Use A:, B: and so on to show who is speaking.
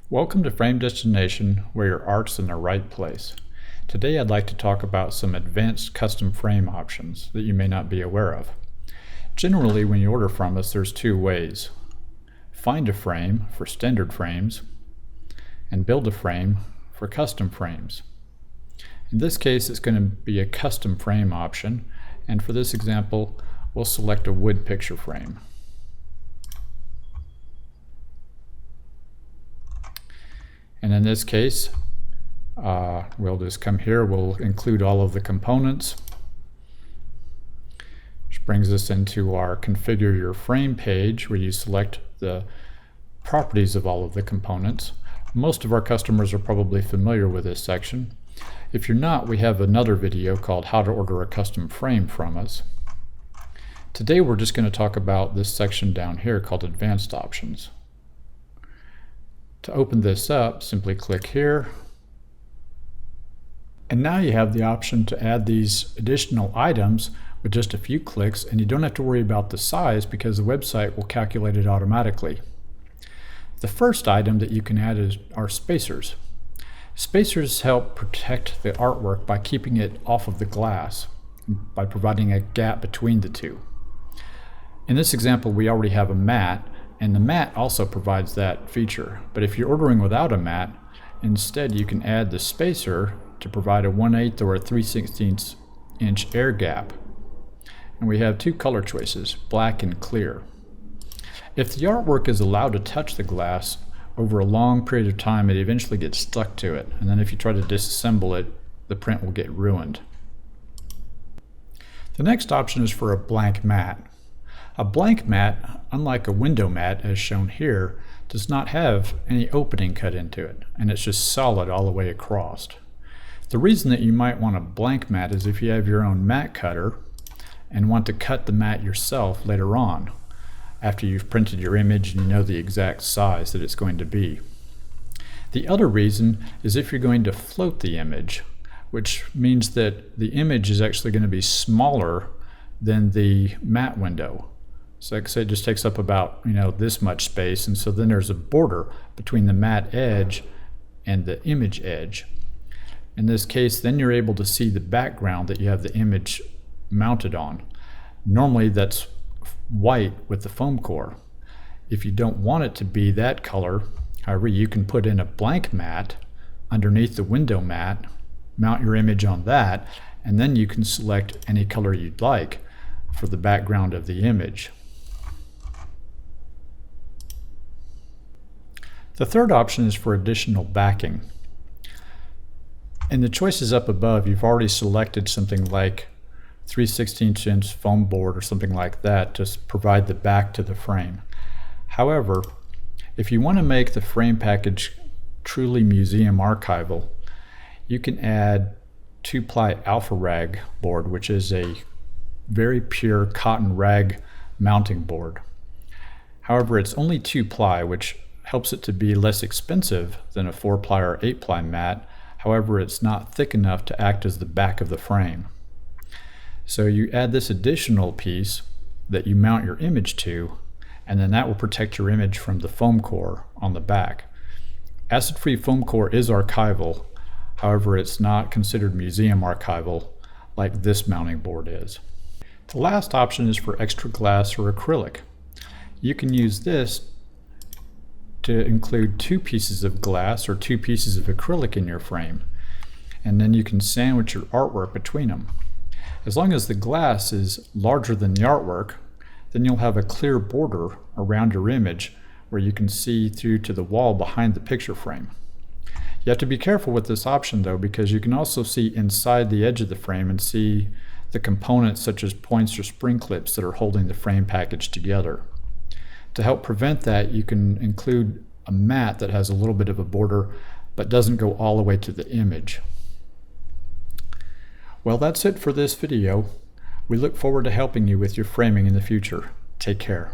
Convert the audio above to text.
A: Welcome to Frame Destination, where your art's in the right place. Today I'd like to talk about some advanced custom frame options that you may not be aware of. Generally, when you order from us, there's two ways. Find a frame for standard frames, and build a frame for custom frames. In this case, it's going to be a custom frame option, and for this example, we'll select a wood picture frame. And in this case, we'll just come here, we'll include all of the components, which brings us into our Configure Your Frame page, where you select the properties of all of the components. Most of our customers are probably familiar with this section. If you're not, we have another video called How to Order a Custom Frame from us. Today we're just going to talk about this section down here called Advanced Options. To open this up, simply click here. And now you have the option to add these additional items with just a few clicks, and you don't have to worry about the size because the website will calculate it automatically. The first item that you can add are spacers. Spacers help protect the artwork by keeping it off of the glass, by providing a gap between the two. In this example, we already have a mat, and the mat also provides that feature. But if you're ordering without a mat, instead you can add the spacer to provide a 1/8 or a 3/16 inch air gap. And we have two color choices, black and clear. If the artwork is allowed to touch the glass over a long period of time, it eventually gets stuck to it. And then if you try to disassemble it, the print will get ruined. The next option is for a blank mat. A blank mat, unlike a window mat as shown here, does not have any opening cut into it, and it's just solid all the way across. The reason that you might want a blank mat is if you have your own mat cutter and want to cut the mat yourself later on, after you've printed your image and you know the exact size that it's going to be. The other reason is if you're going to float the image, which means that the image is actually going to be smaller than the mat window. So like I say, it just takes up about this much space, and so then there's a border between the mat edge and the image edge. In this case, then you're able to see the background that you have the image mounted on. Normally that's white with the foam core. If you don't want it to be that color, however, you can put in a blank mat underneath the window mat, mount your image on that, and then you can select any color you'd like for the background of the image. The third option is for additional backing. In the choices up above, you've already selected something like 3/16 inch foam board or something like that to provide the back to the frame. However, if you want to make the frame package truly museum archival, you can add 2-ply alpha rag board, which is a very pure cotton rag mounting board. However, it's only 2-ply, which helps it to be less expensive than a 4-ply or 8-ply mat. However, it's not thick enough to act as the back of the frame. So you add this additional piece that you mount your image to, and then that will protect your image from the foam core on the back. Acid-free foam core is archival. However, it's not considered museum archival like this mounting board is. The last option is for extra glass or acrylic. You can use this to include 2 pieces of glass or 2 pieces of acrylic in your frame, and then you can sandwich your artwork between them. As long as the glass is larger than the artwork, then you'll have a clear border around your image where you can see through to the wall behind the picture frame. You have to be careful with this option though, because you can also see inside the edge of the frame and see the components such as points or spring clips that are holding the frame package together. To help prevent that, you can include a mat that has a little bit of a border but doesn't go all the way to the image. Well, that's it for this video. We look forward to helping you with your framing in the future. Take care.